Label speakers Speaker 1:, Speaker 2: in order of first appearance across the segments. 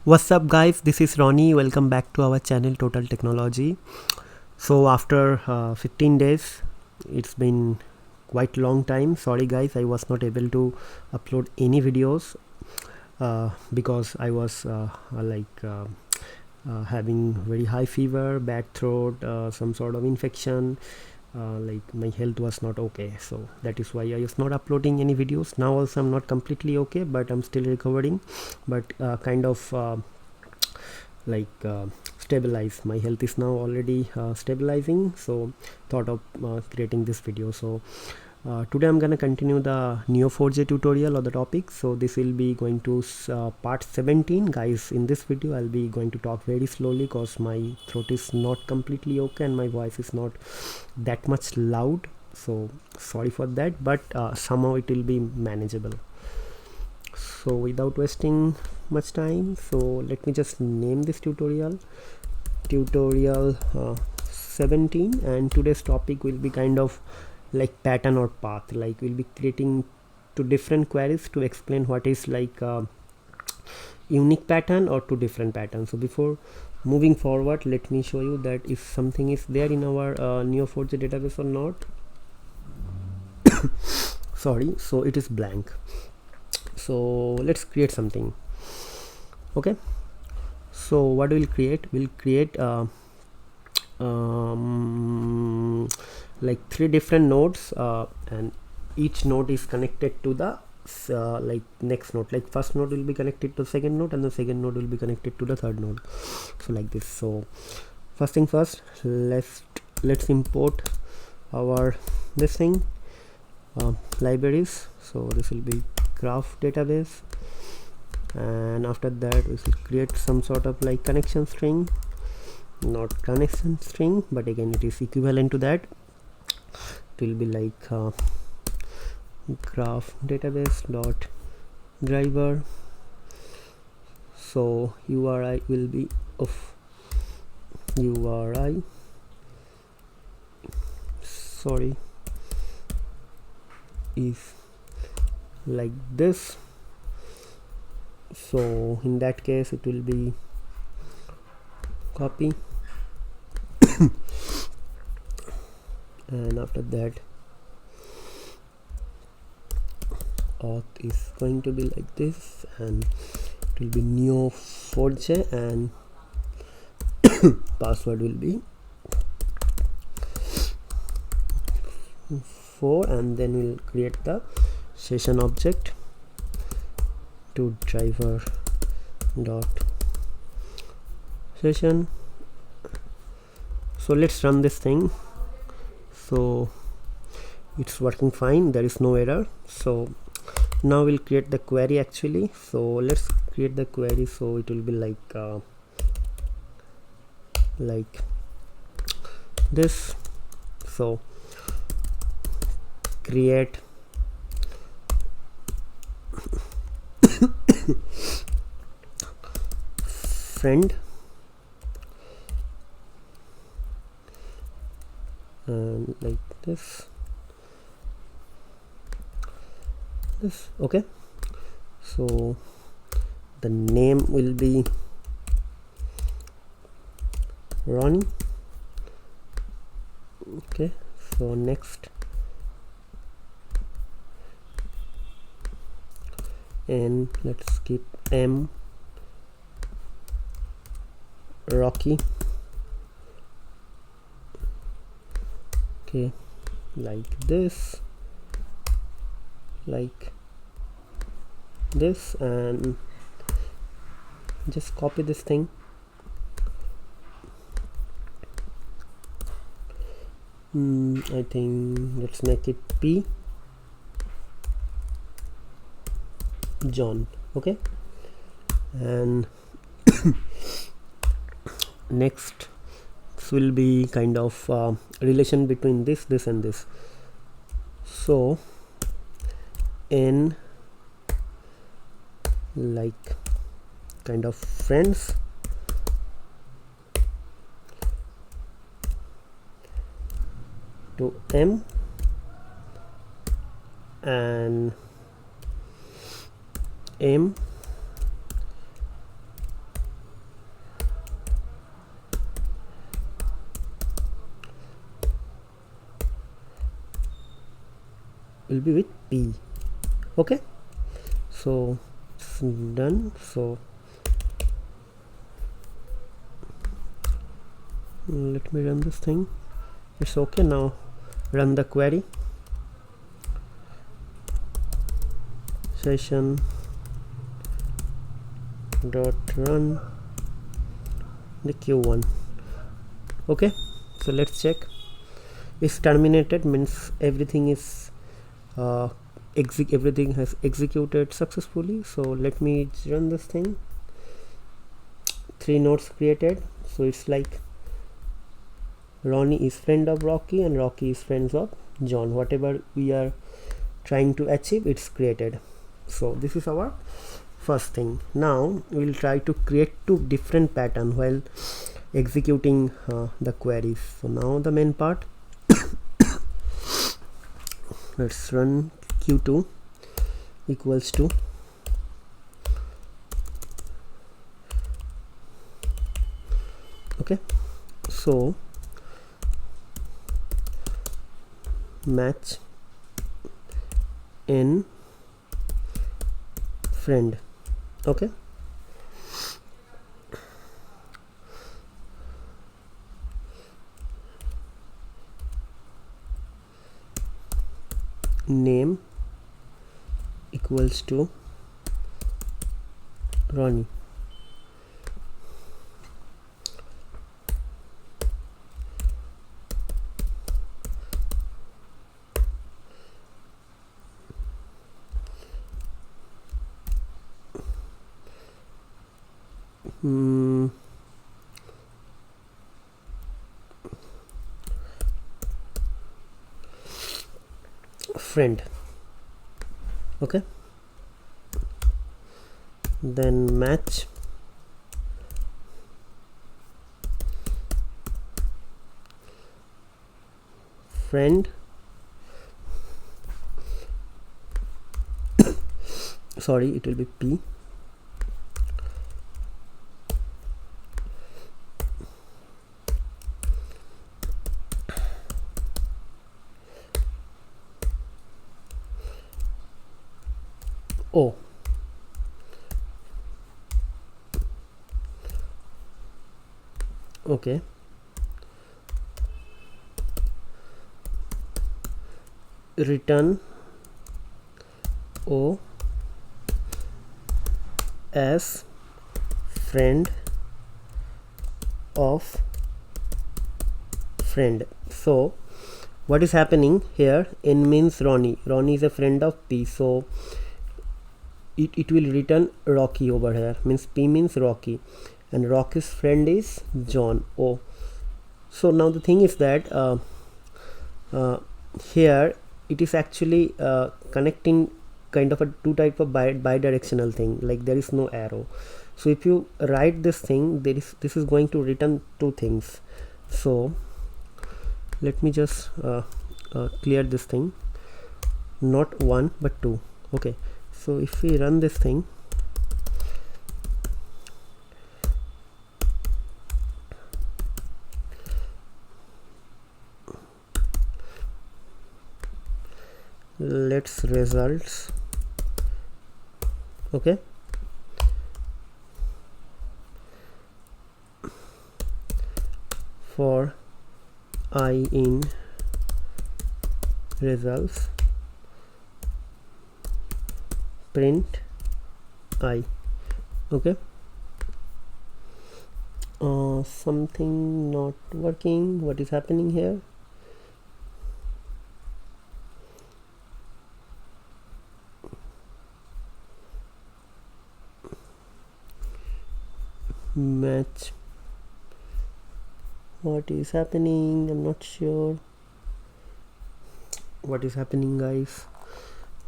Speaker 1: What's up guys, this is Ronnie. Welcome back to our channel Total Technology. So after 15 days, it's been quite long time. Sorry guys, I was not able to upload any videos because I was having very high fever, bad throat, some sort of infection. Like my health was not okay, so that is why I was not uploading any videos. Now also I'm not completely okay, but I'm still recovering, but kind of stabilized. My health is now already stabilizing, so thought of creating this video. So today I'm gonna continue the Neo4J tutorial of the topic. So this will be going to part 17 guys. In this video I'll be going to talk very slowly because my throat is not completely okay and my voice is not that much loud, so sorry for that, but somehow it will be manageable. So without wasting much time, so let me just name this tutorial 17, and today's topic will be kind of like pattern or path. Like we'll be creating two different queries to explain what is like unique pattern or two different patterns. So before moving forward, let me show you that if something is there in our Neo4j database or not. Sorry, so it is blank. So let's create something. Okay, so what we'll create, like three different nodes, and each node is connected to the like next node. Like first node will be connected to second node and the second node will be connected to the third node, so like this. So first thing first, let's import our this thing libraries. So this will be graph database, and after that we should create some sort of like connection string, not connection string, but again it is equivalent to that. It will be like graph database dot driver. So URI will be of URI, sorry, is like this. So in that case it will be copy and after that auth is going to be like this, and it will be Neo4J, and password will be 4, and then we'll create the session object to driver dot session. So let's run this thing. So it's working fine, there is no error. So now we'll create the query actually. So let's create the query. So it will be like this. So create friend, and like this. Okay, so the name will be Ronnie. Okay, so next, and let's keep M Rocky. Okay, like this, and just copy this thing. I think let's make it P John. Okay, and next will be kind of relation between this and this. So n like kind of friends to M, and M will be with P. Okay, so it's done. So let me run this thing. It's okay. Now run the query. Session dot run the Q1. Okay, so let's check. It's terminated, means everything is everything has executed successfully. So let me run this thing. 3 nodes created. So it's like Ronnie is friend of Rocky and Rocky is friends of John. Whatever we are trying to achieve, it's created. So this is our first thing. Now we'll try to create 2 different patterns while executing the queries. So now the main part. Let's run Q2 equals to okay, so match in friend. Okay, name equals to Ronnie. Friend. Okay, then match friend sorry, it will be P. O. Okay, return O as friend of friend. So what is happening here? N means Ronnie. Ronnie is a friend of P, so it will return Rocky over here. Means P means Rocky, and Rocky's friend is John. O. So now the thing is that here it is actually connecting kind of a 2 type of bidirectional thing, like there is no arrow. So if you write this thing, this is going to return 2 things. So let me just clear this thing, not 1 but 2. Okay, so if we run this thing, let's results. Okay, for I in results print I. Okay, something not working. What is happening here? Match. What is happening? I'm not sure what is happening, guys.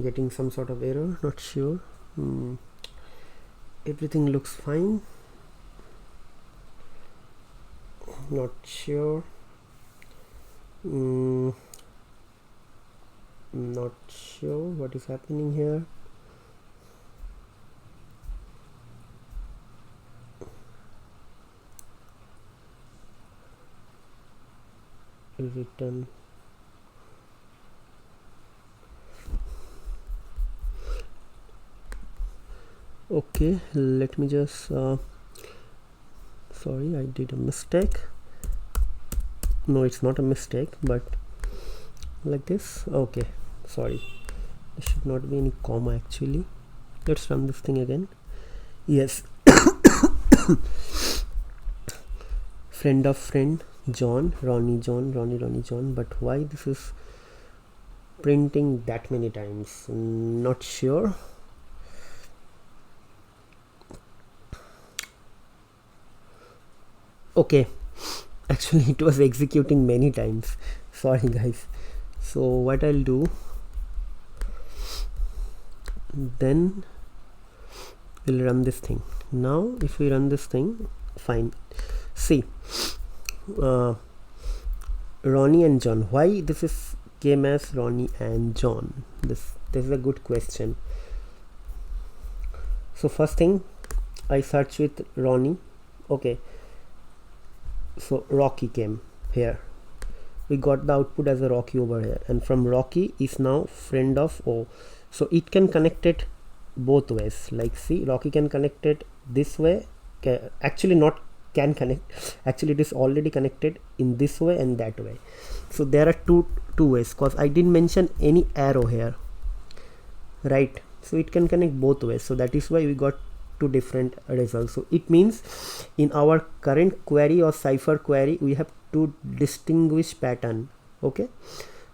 Speaker 1: Getting some sort of error, not sure. Everything looks fine, not sure. Not sure what is happening here. Return. Okay, let me just sorry, I did a mistake. No, it's not a mistake, but like this. Okay, sorry, there should not be any comma actually. Let's run this thing again. Yes. Friend of friend, John, Ronnie, John, Ronnie, John. But why this is printing that many times? Not sure. Okay, actually it was executing many times. Sorry guys. So what I'll do, then we'll run this thing. Now if we run this thing, fine. See, Ronnie and John. Why this is came as Ronnie and John? This is a good question. So first thing, I search with Ronnie. Okay, so Rocky came here. We got the output as a Rocky over here, and from Rocky is now friend of O. So it can connect it both ways. Like see, Rocky can connect it this way. Actually not can connect. Actually it is already connected in this way and that way. So there are two ways, because I didn't mention any arrow here, right? So it can connect both ways. So that is why we got two different results. So it means in our current query or cipher query, we have to distinguish pattern. Okay,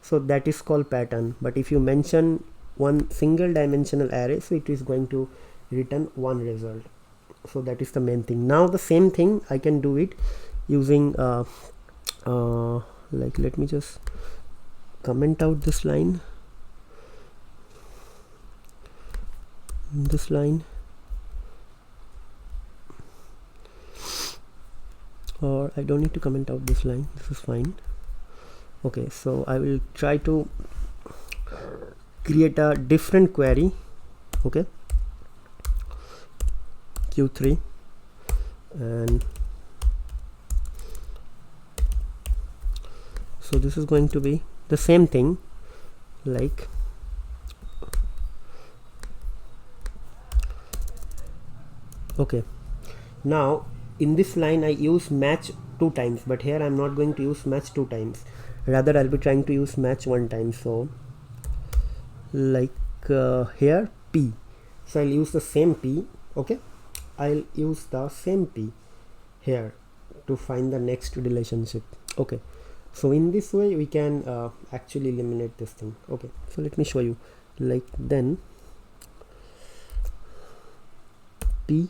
Speaker 1: so that is called pattern. But if you mention one single dimensional array, so it is going to return one result. So that is the main thing. Now the same thing I can do it using like, let me just comment out this line, or I don't need to comment out this line, this is fine. Okay, so I will try to create a different query. Okay, Q3, and so this is going to be the same thing, like okay. Now in this line I use match 2 times, but here I'm not going to use match 2 times, rather I'll be trying to use match 1 time. So like here P, so I'll use the same P. Okay, I'll use the same P here to find the next relationship. Okay, so in this way we can actually eliminate this thing. Okay, so let me show you. Like then P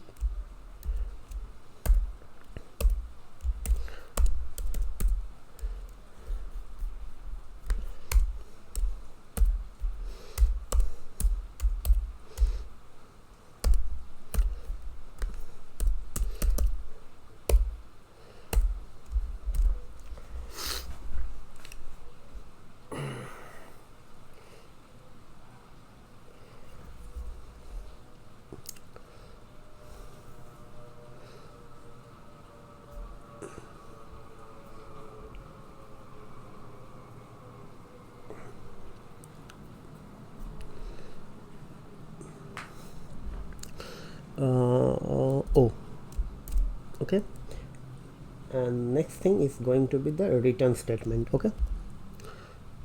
Speaker 1: O. Okay, and next thing is going to be the return statement. Okay,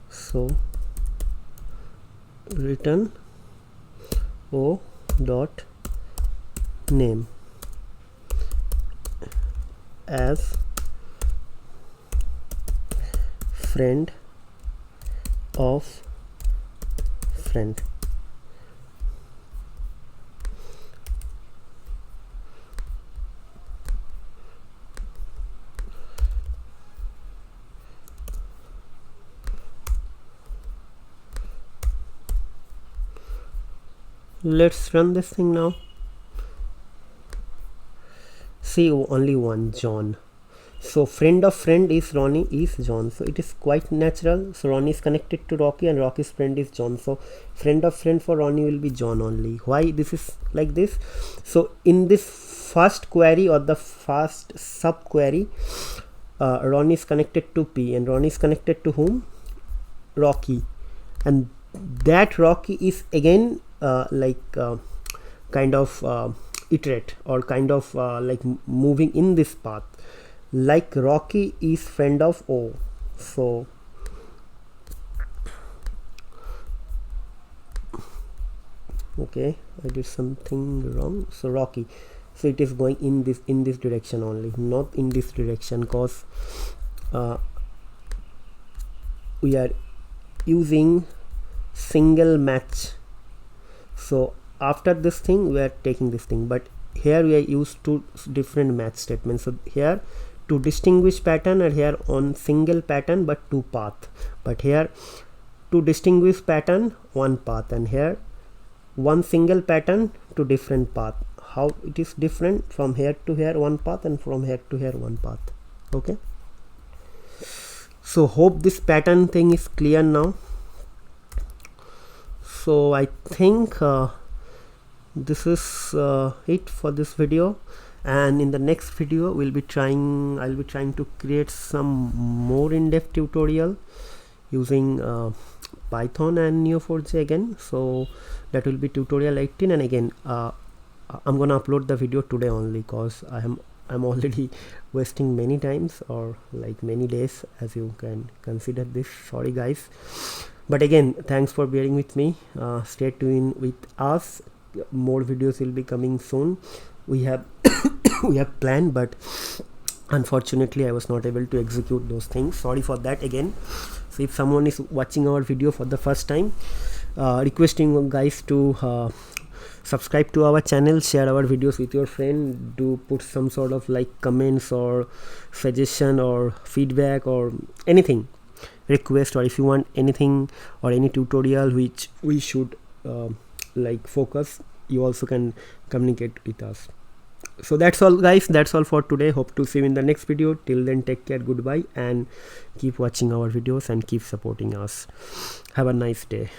Speaker 1: so return O dot name as friend of friend. Let's run this thing now. See, only one John. So friend of friend is Ronnie is John. So it is quite natural. So Ronnie is connected to Rocky and Rocky's friend is John. So friend of friend for Ronnie will be John only. Why this is like this? So in this first query or the first sub query, Ronnie is connected to P and Ronnie is connected to whom? Rocky, and that Rocky is again kind of iterate or kind of like moving in this path, like Rocky is friend of O. So okay, I did something wrong. So Rocky, so it is going in this direction only, not in this direction, cause we are using single match. So after this thing we are taking this thing, but here we are used to different match statements. So here to distinguish pattern, and here on single pattern but two path, but here to distinguish pattern one path, and here one single pattern to different path. How it is different? From here to here one path, and from here to here one path. Okay, so hope this pattern thing is clear now. So I think this is it for this video, and in the next video I'll be trying to create some more in-depth tutorial using Python and Neo4j again. So that will be tutorial 18, and again I'm gonna upload the video today only, cause I'm already wasting many times or like many days, as you can consider this. Sorry guys, but again thanks for bearing with me. Stay tuned with us, more videos will be coming soon. We have we have planned, but unfortunately I was not able to execute those things. Sorry for that again. So if someone is watching our video for the first time, requesting you guys to subscribe to our channel, share our videos with your friend, do put some sort of like comments or suggestion or feedback or anything, request, or if you want anything or any tutorial which we should like focus, you also can communicate with us. So that's all guys, that's all for today. Hope to see you in the next video. Till then, take care, goodbye, and keep watching our videos and keep supporting us. Have a nice day.